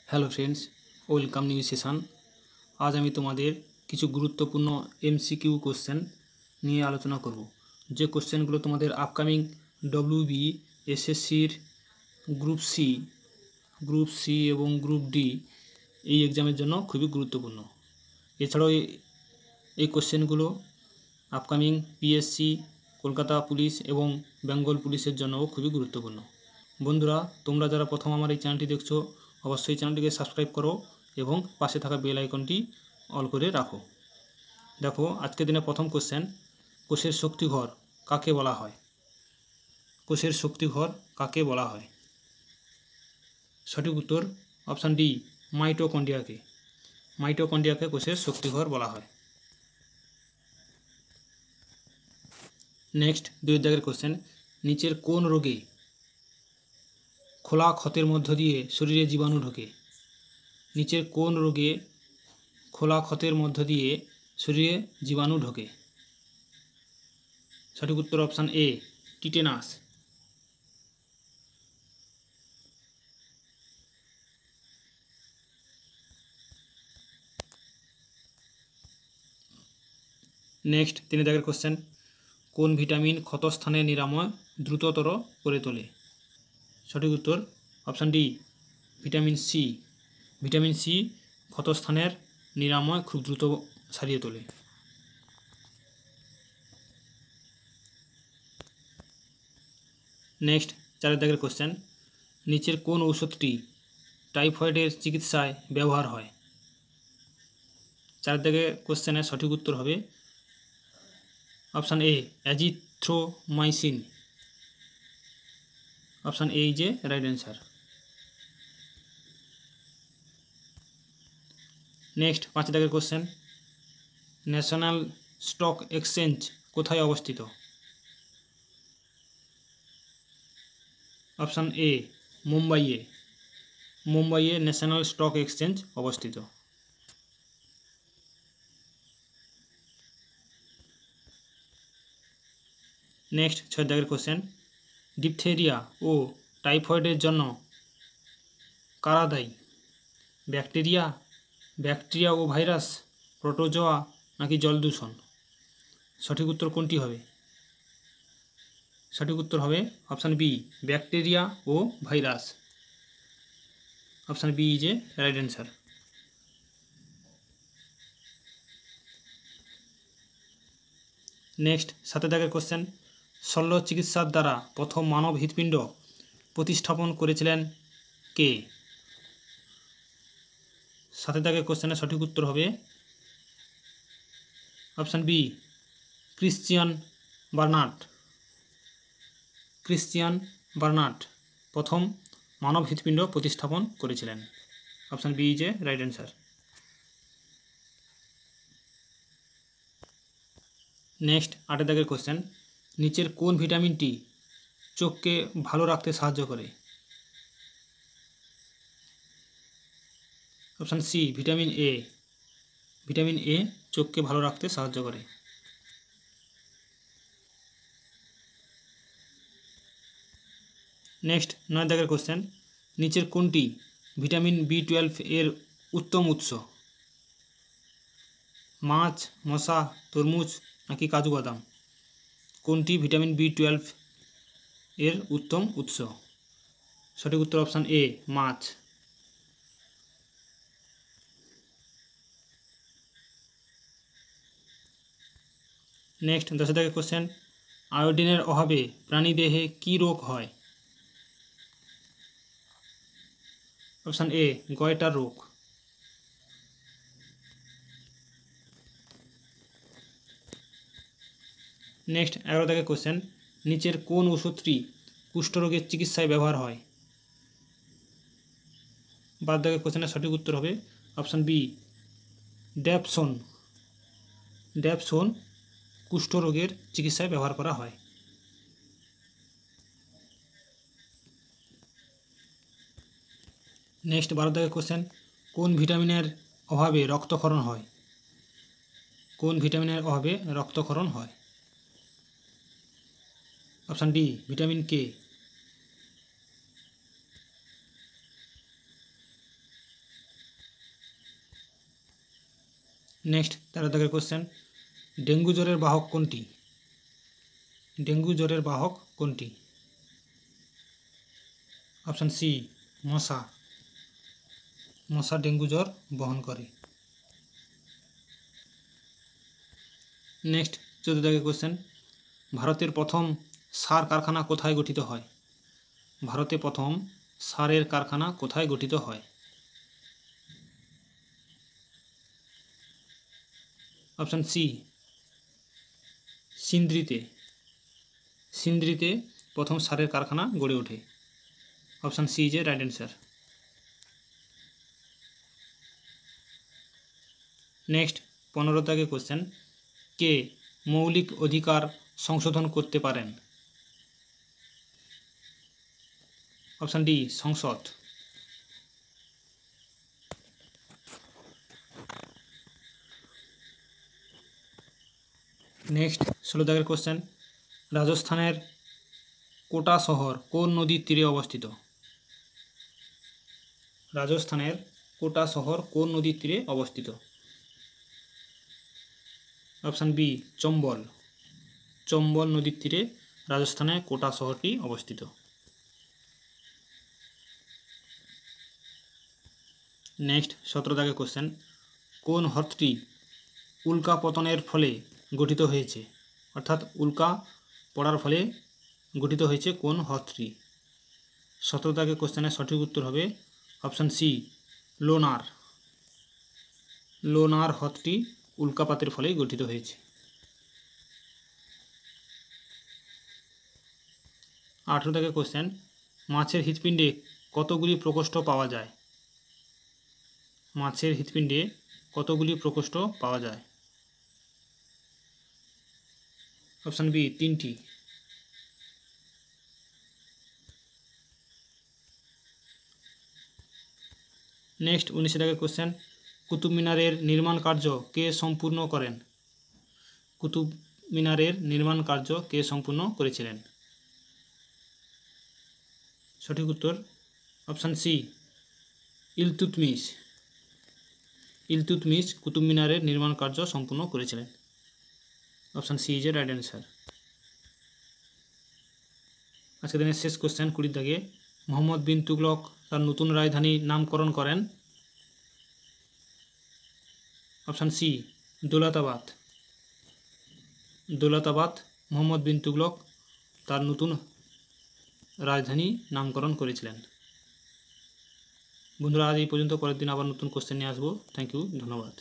Hello friends, welcome new session. আজ আমি তোমাদের কিছু গুরুত্বপূর্ণ এমসিকিউ কোশ্চেন নিয়ে আলোচনা করব। যে কোশ্চেনগুলো তোমাদের আপকামিং ডব্লিউবি, এসএসসির গ্রুপ সি এবং গ্রুপ ডি এই এক্সামের জন্য খুবই গুরুত্বপূর্ণ। এছাড়াও এই কোশ্চেনগুলো আপকামিং পিএসসি, কলকাতা পুলিশ এবং বেঙ্গল পুলিশের জন্যও খুবই গুরুত্বপূর্ণ। বন্ধুরা, তোমরা যারা প্রথম আমার এই চ্যানেলটি দেখছো, অবশ্যই চ্যানেলটিকে সাবস্ক্রাইব করো এবং পাশে থাকা বেল আইকনটি অল করে রাখো। দেখো, আজকের দিনে প্রথম কোশ্চেন, কোষের শক্তিঘর কাকে বলা হয়? কোষের শক্তিঘর কাকে বলা হয়? সঠিক উত্তর অপশান ডি, মাইটোকন্ড্রিয়াকে। মাইটোকন্ড্রিয়াকে কোষের শক্তিঘর বলা হয়। নেক্সট, 2 দাগের কোশ্চেন, নিচের কোন রোগে খোলা ক্ষতের মধ্য দিয়ে শরীরে জীবাণু ঢোকে? নিচের কোন রোগে খোলা ক্ষতের মধ্য দিয়ে শরীরে জীবাণু ঢোকে? সঠিক উত্তর অপশান এ, টিটেনাস। নেক্সট, 3 দাগের কোশ্চেন, কোন ভিটামিন ক্ষতস্থানের নিরাময় দ্রুততর করে তোলে? সঠিক উত্তর option D, vitamin C. Vitamin C ক্ষতস্থানের নিরাময় খুব দ্রুত সারিয়ে তোলে। নেক্সট, 4 দাগের কোশ্চেন, নিচের কোন ঔষধটি টাইফয়েডের চিকিৎসায় ব্যবহার হয়? 4 দাগের কোশ্চেনের সঠিক উত্তর হবে option A, azithromycin. Option A is a right answer. Next, 5 দাগের কোশ্চেন, ন্যাশনাল স্টক এক্সচেঞ্জ কোথায় অবস্থিত? অপশান এ, মুম্বাইয়ে। মুম্বাইয়ে ন্যাশনাল স্টক এক্সচেঞ্জ অবস্থিত। নেক্সট, 6 দাগের কোশ্চেন, ডিপথেরিয়া ও টাইফয়েডের জন্য কারা দায়ী? ব্যাকটেরিয়া ও ভাইরাস, প্রোটোজোয়া নাকি জল দূষণ? সঠিক উত্তর কোনটি হবে? সঠিক উত্তর হবে অপশান বি, ব্যাকটেরিয়া ও virus. Option B is a right answer. Next, 7 দাগের কোশ্চেন, শল্য চিকিৎসার দ্বারা প্রথম মানব হৃৎপিণ্ড প্রতিস্থাপন করেছিলেন কে? 7 দাগের কোশ্চেনের সঠিক উত্তর হবে option B, Christian Barnard. Christian Barnard প্রথম মানব হৃৎপিণ্ড প্রতিস্থাপন করেছিলেন। Option B is a right answer. Next, 8 দাগের কোশ্চেন, নিচের কোন ভিটামিনটি চোখকে ভালো রাখতে সাহায্য করে? Option C, vitamin A. Vitamin A চোখকে ভালো রাখতে সাহায্য করে। নেক্সট, 9 দাগের কোশ্চেন, নিচের কোনটি ভিটামিন B12 এর উত্তম উৎস? মাছ, মশা, তরমুজ নাকি কাজু বাদাম? কোনটি ভিটামিন B12 এর উত্তম উৎস? সঠিক উত্তর অপশান এ, মাছ। নেক্সট, 10 দাগের কোশ্চেন, আয়োডিনের অভাবে প্রাণীদেহে কী রোগ হয়? অপশান এ, গয়টার রোগ। নেক্সট, 11 দাগের কোশ্চেন, নিচের কোন ওষুধটি কুষ্ঠরোগের চিকিৎসায় ব্যবহার হয়? 12 দাগের কোশ্চেনের সঠিক উত্তর হবে অপশান বি, ড্যাপসোন। ড্যাপসোন কুষ্ঠরোগের চিকিৎসায় ব্যবহার করা হয়। নেক্সট, 12 দাগের কোশ্চেন, কোন ভিটামিনের অভাবে রক্তক্ষরণ হয়? কোন ভিটামিনের অভাবে রক্তক্ষরণ হয়? Option D, vitamin K. Next 13 দাগের কোশ্চেন, ডেঙ্গু জ্বরের বাহক কোনটি? ডেঙ্গু জ্বরের বাহক কোনটি? অপশান সি, মশা। মশা ডেঙ্গু জ্বর বহন করে। নেক্সট 14 দাগের কোশ্চেন, ভারতের প্রথম সার কারখানা কোথায় গঠিত হয়? ভারতে প্রথম সারের কারখানা কোথায় গঠিত হয়? Option C, সিন্দ্রিতে। সিন্দ্রিতে প্রথম সারের কারখানা গড়ে ওঠে। Option C is a right answer. Next 15 দাগের কোশ্চেন, কে মৌলিক অধিকার সংশোধন করতে পারেন? অপশান ডি, সংসদ। নেক্সট 16 দাগের কোশ্চেন, রাজস্থানের কোটা শহর কোন নদীর তীরে অবস্থিত? রাজস্থানের কোটা শহর কোন নদীর তীরে অবস্থিত? Option B, Chambal. চম্বল নদীর তীরে রাজস্থানের কোটা শহরটি অবস্থিত। নেক্সট 17 দাগের কোশ্চেন, কোন হ্রদটি উল্কা পতনের ফলে গঠিত হয়েছে? অর্থাৎ উল্কা পড়ার ফলে গঠিত হয়েছে কোন হ্রদটি? 17 দাগের কোশ্চেনের সঠিক উত্তর হবে অপশান সি, লোনার। লোনার হ্রদটি উল্কাপাতের ফলে গঠিত হয়েছে। 18 দাগের কোশ্চেন, মাছের হৃৎপিণ্ডে কতগুলি প্রকোষ্ঠ পাওয়া যায়? মাছের হৃৎপিণ্ডে কতগুলি প্রকোষ্ঠ পাওয়া যায়? অপশান বি, 3টি। নেক্সট 19 দাগের কোশ্চেন, কুতুব মিনারের নির্মাণ কার্য কে সম্পূর্ণ করেন? কুতুব মিনারের নির্মাণ কার্য কে সম্পূর্ণ করেছিলেন? সঠিক উত্তর অপশান সি, ইলতুৎমিশ। ইলতুৎমিশ কুতুব মিনারের নির্মাণ কার্য সম্পূর্ণ করেছিলেন। Option C is a right answer. আজকের দিনের শেষ কোশ্চেন 20 দাগে, মোহাম্মদ বিন তুগলক তার নতুন রাজধানীর নামকরণ করেন? Option C, Daulatabad. দৌলতাবাদ মোহাম্মদ বিন তুগলক তার নতুন রাজধানী নামকরণ করেছিলেন। বন্ধুরা আজ এই পর্যন্ত, পরের দিন আবার নতুন কোশ্চেন নিয়ে আসবো। থ্যাংক ইউ, ধন্যবাদ।